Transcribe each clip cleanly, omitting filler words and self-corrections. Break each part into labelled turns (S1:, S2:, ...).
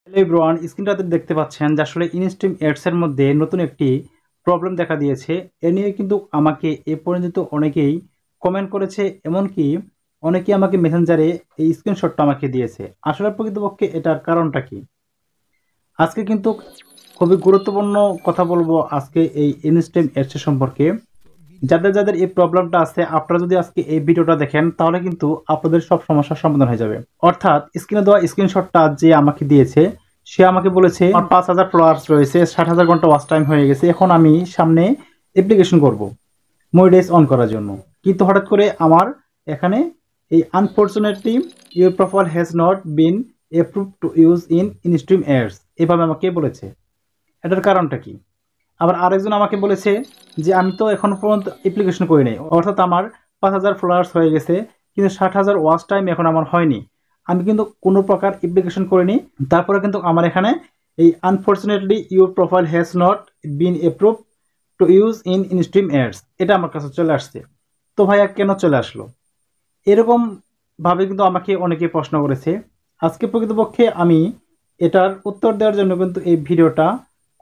S1: Hello everyone, স্ক্রিনটাতে দেখতে পাচ্ছেন যে আসলে ইনস্ট্রিম অ্যাডস এর মধ্যে নতুন একটি প্রবলেম দেখা দিয়েছে। এ নিয়ে কিন্তু আমাকে এ পর্যন্ত অনেকেই কমেন্ট করেছে, এমনকি অনেকেই আমাকে মেসেঞ্জারে এই স্ক্রিনশটটা আমাকে দিয়েছে। আসলে প্রকৃতপক্ষে এটার কারণটা কি? আজকে কিন্তু খুবই গুরুত্বপূর্ণ কথা বলবো আজকে এই ইনস্ট্রিম অ্যাডস এর সম্পর্কে। যাদের এই প্রবলেমটা আছে, আপনারা যদি আজকে এই ভিডিওটা দেখেন তাহলে কিন্তু আপনাদের সব সমস্যার সমাধান হয়ে যাবে। অর্থাৎ স্ক্রিনে দেওয়া স্ক্রিনশটটা যে আমাকে দিয়েছে, সে আমাকে বলেছে আমার 5,000 ফলোয়ার্স রয়েছে, 60,000 ঘন্টা ওয়াচ টাইম হয়ে গেছে, এখন আমি সামনে অ্যাপ্লিকেশন করব মনিটাইজ অন করার জন্য। কিন্তু হঠাৎ করে আমার এখানে এই unfortunately your profile has not been approved to use in instream ads, এভাবে আমাকে বলেছে। এটার কারণটা কি? আবার আরেকজন আমাকে বলেছে যে আমি তো এখন পর্যন্ত অ্যাপ্লিকেশন করি নাই, অর্থাৎ আমার 5,000 ফলোয়ার্স হয়ে গেছে কিন্তু 60,000 ওয়াচ টাইম এখন আমার হয়নি, আমি কিন্তু কোনো প্রকার অ্যাপ্লিকেশন করিনি। তারপরে কিন্তু আমার এখানে এই unfortunately your profile has not been approve to use in instream ads, এটা আমার কাছে চলে আসছে। তো ভাইয়া কেন চলে আসলো? এরকম ভাবে কিন্তু আমাকে অনেকে প্রশ্ন করেছে। আজকে প্রকৃতপক্ষে আমি এটার উত্তর দেওয়ার জন্য কিন্তু এই ভিডিওটা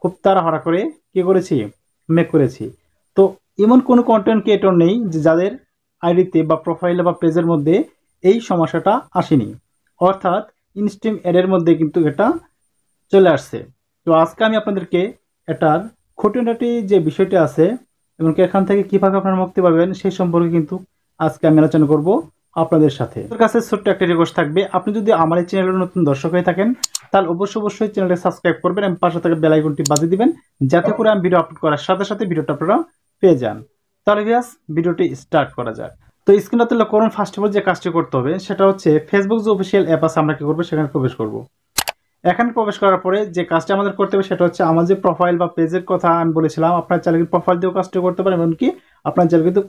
S1: খুব তাড়াহুড়া করে কি করেছি, মেক করেছি। তো এমন কোনো কন্টেন্ট ক্রিয়েটর নেই যে যাদের আইডিতে বা প্রোফাইলে বা পেজের মধ্যে এই সমস্যাটা আসেনি, অর্থাৎ ইনস্ট্রিম অ্যাডের মধ্যে কিন্তু এটা চলে আসছে। তো আজকে আমি আপনাদেরকে এটার খুঁটিনাটি যে বিষয়টি আছে এবং এখান থেকে কিভাবে আপনারা মুক্তি পাবেন সেই সম্পর্কে কিন্তু আজকে আমি আলোচনা করব আপনাদের সাথে। আপনার কাছে ছোট্ট একটা রিকোয়েস্ট থাকবে, আপনি যদি আমার এই চ্যানেলের নতুন দর্শক হয়ে থাকেন তাহলে অবশ্যই চ্যানেলটি সাবস্ক্রাইব করবেন এবং পাশে থাকা বেল আইকনটি বাজিয়ে দিবেন, যাতে করে আমি ভিডিও আপলোড করার সাথে সাথে ভিডিওটা আপনারা পেয়ে যান। তাহলে ভিউয়ার্স, ভিডিওটি স্টার্ট করা যাক। তো স্ক্রিনটাতে লক্ষ্য করুন, ফার্স্ট অফ অল যে কাজটি করতে হবে সেটা হচ্ছে ফেসবুক যে অফিসিয়াল অ্যাপ আছে আমরা কি করবো, সেখানে প্রবেশ করব। এখানে প্রবেশ করার পরে যে কাজটা আমাদের করতে হবে সেটা হচ্ছে আমার যে প্রোফাইল বা পেজের কথা আমি বলেছিলাম, আপনার চাইলে কিন্তু প্রোফাইল দিয়েও কাজটি করতে পারেন, এমনকি আপনার চাইলে কিন্তু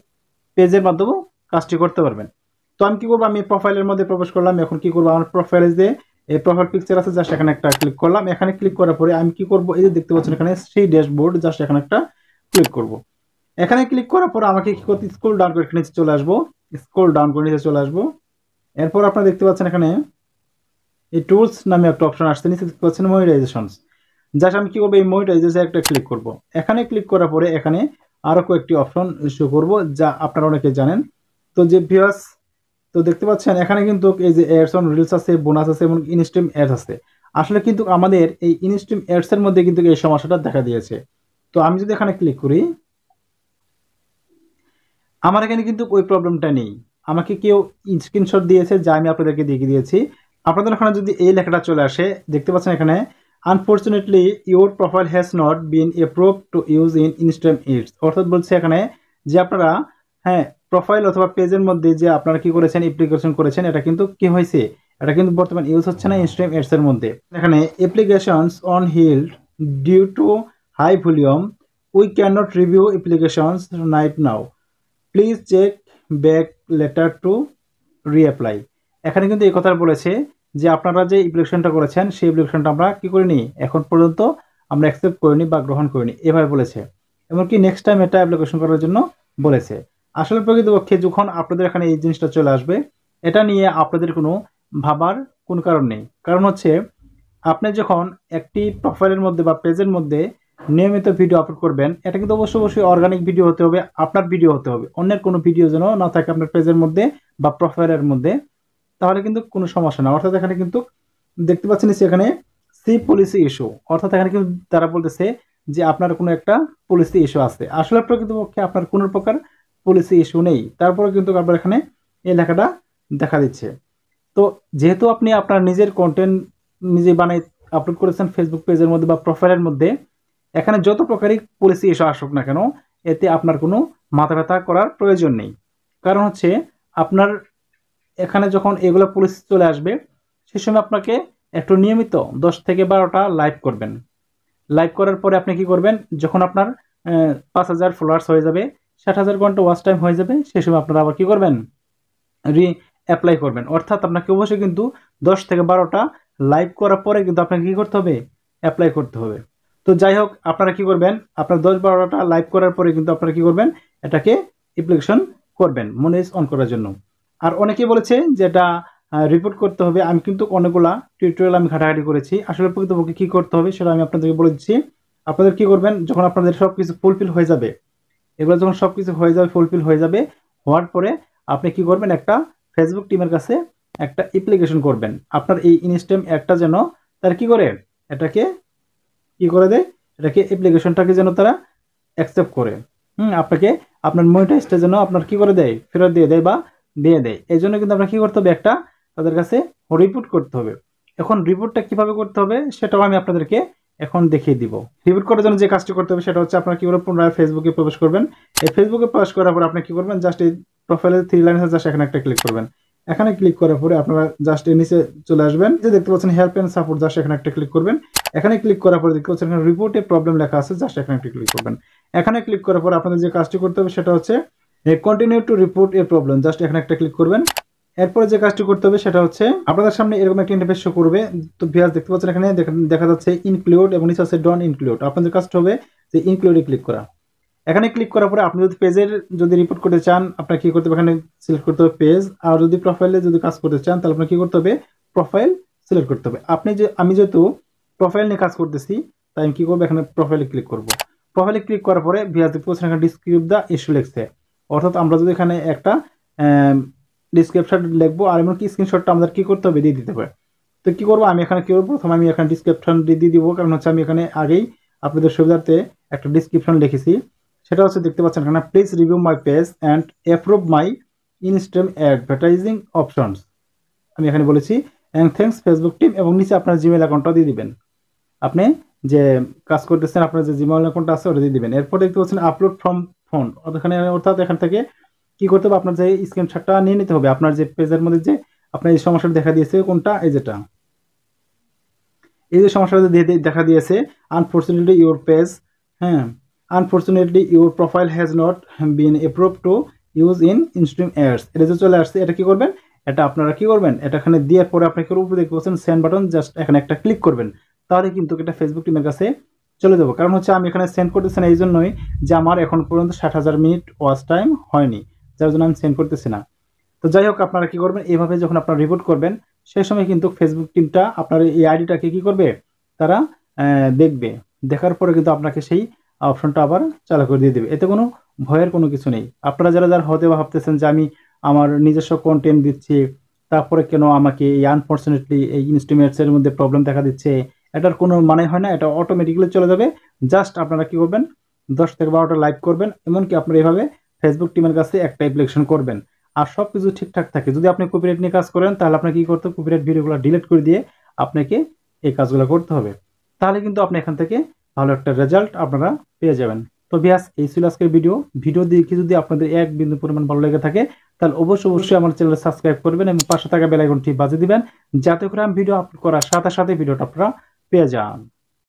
S1: পেজের মাধ্যমেও কাজটি করতে পারবেন। তো আমি কি করবো, আমি প্রোফাইলের মধ্যে প্রবেশ করলাম। এখন কি করবো, আমার প্রোফাইলে যে এই প্রোফাইল পিকচার আছে জাস্ট এখানে একটা ক্লিক করলাম। এখানে ক্লিক করার পরে আমি কি করবো, এই যে দেখতে পাচ্ছেন এখানে সেই ড্যাশবোর্ড, জাস্ট এখানে একটা ক্লিক করব। এখানে ক্লিক করার পর আমাকে কি করতে, স্ক্রল ডাউন করে নিচে চলে আসবো। স্ক্রল ডাউন করে নিচে চলে আসবো। এরপর আপনারা দেখতে পাচ্ছেন এখানে এই টুলস নামে একটা অপশন আসছে, নিচে দেখতে পাচ্ছেন মনিটাইজেশনস। জাস্ট আমি কি করবো, এই মনিটাইজেশন একটা ক্লিক করব। এখানে ক্লিক করার পরে এখানে আরো কয়েকটি অপশন শো করব যা আপনারা অনেকে জানেন। তো যে ভিউয়ার্স, তো দেখতে পাচ্ছেন এখানে কিন্তু এই যে অ্যাডস অন রিলস আছে, বোনাস আছে এবং ইনস্ট্রিম অ্যাডস আছে। আসলে কিন্তু আমাদের এই ইনস্ট্রিম অ্যাডস এর মধ্যে কিন্তু এই সমস্যাটা দেখা দিয়েছে। তো আমি যদি এখানে ক্লিক করি, আমার এখানে কিন্তু ওই প্রবলেমটা নেই। আমাকে কেউ স্ক্রিনশট দিয়েছে যা আমি আপনাদেরকে দেখিয়ে দিয়েছি। আপনাদের এখানে যদি এই লেখাটা চলে আসে, দেখতে পাচ্ছেন এখানে unfortunately your profile has not been approve to use in instream ads, অর্থাৎ বলছে এখানে যে আপনারা, হ্যাঁ, প্রোফাইল অথবা পেজের মধ্যে যে আপনারা কি করেছেন, অ্যাপ্লিকেশন করেছেন, এটা কিন্তু কি হয়েছে, এটা কিন্তু বর্তমান ইউজ হচ্ছে না ইনস্ট্রিম অ্যাডস এর মধ্যে। এখানে applications on hold due to high volume, we can not review applications right now, please check back later to reapply. এখানে কিন্তু এই কথা বলেছে যে আপনারা যে অ্যাপ্লিকেশনটা করেছেন সেই অ্যাপ্লিকেশনটা আমরা কি করিনি, এখন পর্যন্ত আমরা অ্যাকসেপ্ট করিনি বা গ্রহণ করিনি, এভাবে বলেছে। এমনকি নেক্সট টাইম এটা অ্যাপ্লিকেশন করার জন্য বলেছে। আসলে প্রকৃতপক্ষে যখন আপনাদের এখানে এই জিনিসটা চলে আসবে, এটা নিয়ে আপনাদের কোনো ভাবার কোনো কারণ নেই। কারণ হচ্ছে আপনি যখন একটি প্রোফাইলের মধ্যে বা পেজের মধ্যে নিয়মিত ভিডিও আপলোড করবেন, এটা কিন্তু অবশ্যই অর্গানিক ভিডিও হতে হবে, আপনার ভিডিও হতে হবে, অন্যের কোনো ভিডিও যেন না থাকে আপনার পেজের মধ্যে বা প্রোফাইলের মধ্যে, তাহলে কিন্তু কোনো সমস্যা না। অর্থাৎ এখানে কিন্তু দেখতে পাচ্ছেন সেখানে সি পলিসি ইস্যু, অর্থাৎ এখানে কিন্তু তারা বলতেছে যে আপনার কোনো একটা পলিসি ইস্যু আছে। আসলে প্রকৃতপক্ষে আপনার কোনো প্রকার পলিসি ইস্যু নেই, তারপরে কিন্তু আপনার এখানে এই লেখাটা দেখা দিচ্ছে। তো যেহেতু আপনি আপনার নিজের কন্টেন্ট নিজে বানাই আপলোড করেছেন ফেসবুক পেজের মধ্যে বা প্রোফাইলের মধ্যে, এখানে যত প্রকারই পলিসি ইস্যু আসুক না কেন, এতে আপনার কোনো মাথা ব্যথা করার প্রয়োজন নেই। কারণ হচ্ছে আপনার এখানে যখন এগুলো পলিসি চলে আসবে, সে সময় আপনাকে একটু নিয়মিত 10 থেকে 12টা লাইভ করবেন। লাইভ করার পরে আপনি কি করবেন, যখন আপনার 5,000 ফলোয়ার্স হয়ে যাবে, 60,000 ঘন্টা ওয়াচ টাইম হয়ে যাবে, সে সময় আপনারা আবার কি করবেন, রি অ্যাপ্লাই করবেন। অর্থাৎ আপনাকে অবশ্যই কিন্তু 10 থেকে 12টা লাইভ করার পরে কিন্তু আপনাকে কি করতে হবে, অ্যাপ্লাই করতে হবে। তো যাই হোক, আপনারা কি করবেন, আপনার 10-12টা লাইভ করার পরে কিন্তু আপনারা কি করবেন, এটাকে অ্যাপ্লিকেশন করবেন মনিটাইজ অন করার জন্য। আর অনেকেই বলেছে যে এটা রিপোর্ট করতে হবে, আমি কিন্তু অনেকগুলা টিউটোরিয়াল আমি ঘাটাঘাটি করেছি। আসলে প্রকৃতপক্ষে কি করতে হবে সেটা আমি আপনাদেরকে বলে দিচ্ছি। আপনাদের কি করবেন, যখন আপনাদের সবকিছু ফুলফিল হয়ে যাবে, এবার যখন সবকিছু হয়ে যাবে, ফুলফিল হয়ে যাবে, হওয়ার পরে আপনি কি করবেন, একটা ফেসবুক টিমের কাছে একটা অ্যাপ্লিকেশন করবেন। আপনার এই ইনস্টেম অ্যাডটা যেন তারা কি করে, এটাকে কি করে দেয়, এটাকে অ্যাপ্লিকেশনটাকে যেন তারা অ্যাকসেপ্ট করে, আপনাকে আপনার মনিটাইজটা যেন আপনার কি করে দেয়, ফেরত দিয়ে দেয় বা দিয়ে দেয়। এই জন্য কিন্তু আপনার কি করতে হবে, একটা তাদের কাছে রিপোর্ট করতে হবে। এখন রিপোর্টটা কিভাবে করতে হবে সেটাও আমি আপনাদেরকে এখন দেখিয়ে দিব। রিপোর্ট করার জন্য যে কাজটি করতে হবে সেটা হচ্ছে, আপনার কি করে পুনরায় ফেসবুকে প্রবেশ করবেন। এই ফেসবুকে প্রবেশ করার পর আপনি কি করবেন, জাস্ট এই প্রোফাইলের 3 লাইন আছে, জাস্ট এখানে একটা ক্লিক করবেন। এখানে ক্লিক করার পরে আপনারা জাস্ট এর নিচে চলে আসবেন, যে দেখতে পাচ্ছেন হেল্প এন্ড সাপোর্ট, জাস্ট এখানে একটা ক্লিক করবেন। এখানে ক্লিক করার পরে দেখতে পাচ্ছেন এখানে রিপোর্টে প্রবলেম লেখা আছে, জাস্ট এখানে একটা ক্লিক করবেন। এখানে ক্লিক করার পর আপনাদের যে কাজটি করতে হবে সেটা হচ্ছে continue to report A problem, just এখানে একটা ক্লিক করবেন। এরপরে যে কাজটি করতে হবে সেটা হচ্ছে, আপনাদের সামনে এরকম একটা ইন্টারফেস শো করবে। তো ভিউয়ার্স দেখতে পাচ্ছেন এখানে দেখা যাচ্ছে ইনক্লুড এবং নিচে আছে ডোন্ট ইনক্লুড। আপনাদের কাজটা হবে যে ইনক্লুডে ক্লিক করা। এখানে ক্লিক করার পরে আপনি যদি পেজের যদি রিপোর্ট করতে চান, আপনার কি করতে হবে, এখানে সিলেক্ট করতে হবে পেজ। আর যদি প্রোফাইলে যদি কাজ করতে চান তাহলে আপনার কি করতে হবে, প্রোফাইল সিলেক্ট করতে হবে। আমি যেহেতু প্রোফাইল নিয়ে কাজ করতেছি, তাই আমি কি করবো, এখানে প্রোফাইলে ক্লিক করবো। প্রোফাইলে ক্লিক করার পরে ভিউয়ার্স দেখতে পাচ্ছেন এখানে ডিসক্রিপ দ্য ইস্যু লেখছে, অর্থাৎ আমরা যদি এখানে একটা ডিসক্রিপশন লিখবো আর এমনকি স্ক্রিনশটটা আমাদের কি করতে হবে, দিয়ে দিতে হবে। তো কি করবো, আমি এখানে কি করবো, প্রথমে আমি এখানে ডিসক্রিপশন দিয়ে দিব, কারণ হচ্ছে আমি এখানে আগেই আপনাদের সুবিধার্থে একটা ডিসক্রিপশন লিখেছি। সেটা হচ্ছে দেখতে পাচ্ছেন এখানে, please review my page and approve my ইনস্টেম advertising options. আমি এখানে বলেছি অ্যান্ড থ্যাঙ্কস ফেসবুক টিম, এবং নিচে আপনার জিমেল অ্যাকাউন্টটা দিয়ে দিবেন। আপনি যে কাজ করতেছেন আপনার যে জিমেল অ্যাকাউন্টটা আছে ওটা দিয়ে দিবেন। এরপর দেখতে পাচ্ছেন আপলোড ফ্রম ফোন, অর্থাৎ এখান থেকে কি করতে হবে, আপনার যে স্ক্রিনশটটা নিয়ে নিতে হবে। আপনার যে পেজের মধ্যে যে আপনার এই সমস্যাটা দেখা দিয়েছে কোনটা, এই যে সমস্যাটা দেখা দিয়েছে, আনফরচুনেটলি ইউর পেজ, হ্যাঁ, unfortunately your profile has not been approved to use in instream ads. এটা যে চলে আসছে, এটা কি করবেন, এটা আপনারা কি করবেন, এটা এখানে দেওয়ার পরে আপনাকে উপরে দেখতে পাচ্ছেন সেন্ড বাটন, জাস্ট এখানে একটা ক্লিক করবেন। তাহলে কিন্তু এটা ফেসবুক টিমের কাছে চলে যাবো। কারণ হচ্ছে আমি এখানে সেন্ড করতেছি না এই জন্যই যে আমার এখন পর্যন্ত 60,000 মিনিট ওয়াচ টাইম হয়নি, যার জন্য আমি সেন্ড করতেছি না। তো যাই হোক, আপনারা কি করবেন, এইভাবে যখন আপনারা রিপোর্ট করবেন সেই সময় কিন্তু ফেসবুক টিমটা আপনার এই আইডিটাকে কি করবে, তারা দেখবে। দেখার পরে কিন্তু আপনাকে সেই অপশনটা আবার চালু করে দিয়ে দেবে। এতে কোনো ভয়ের কোনো কিছু নেই। আপনারা যারা হতে ভাবতেছেন যে আমি আমার নিজস্ব কন্টেন্ট দিচ্ছি, তারপরে কেন আমাকে এই আনফরচুনেটলি এই ইনস্টিমেটসের মধ্যে প্রবলেম দেখা দিচ্ছে, এটার কোনো মানে হয় না, এটা অটোমেটিক্যালি চলে যাবে। জাস্ট আপনারা কি করবেন, 10 থেকে 12টা লাইক করবেন, এমনকি আপনারা এইভাবে ফেসবুক টিমের কাছে একটা অ্যাপ্লিকেশন করবেন। আর সবকিছু ঠিকঠাক থাকে। যদি আপনি কপিরাইট নিয়ে কাজ করেন তাহলে আপনাকে কি করতে হবে, কপিরাইট ভিডিওগুলো ডিলিট করে দিয়ে আপনাকে এই কাজগুলো করতে হবে। তাহলে কিন্তু আপনি এখান থেকে ভালো একটা রেজাল্ট আপনারা পেয়ে যাবেন। তো ভিউয়ার্স, এই ছিল আজকের ভিডিও দেখে যদি আপনাদের এক বিন্দু পরিমাণ ভালো লেগে থাকে তাহলে অবশ্যই আমার চ্যানেল সাবস্ক্রাইব করবেন এবং পাশে থাকা বেল আইকনটি বাজিয়ে দিবেন, যাতে করে আমি ভিডিও আপলোড করার সাথে সাথে ভিডিওটা আপনারা পেয়ে যান।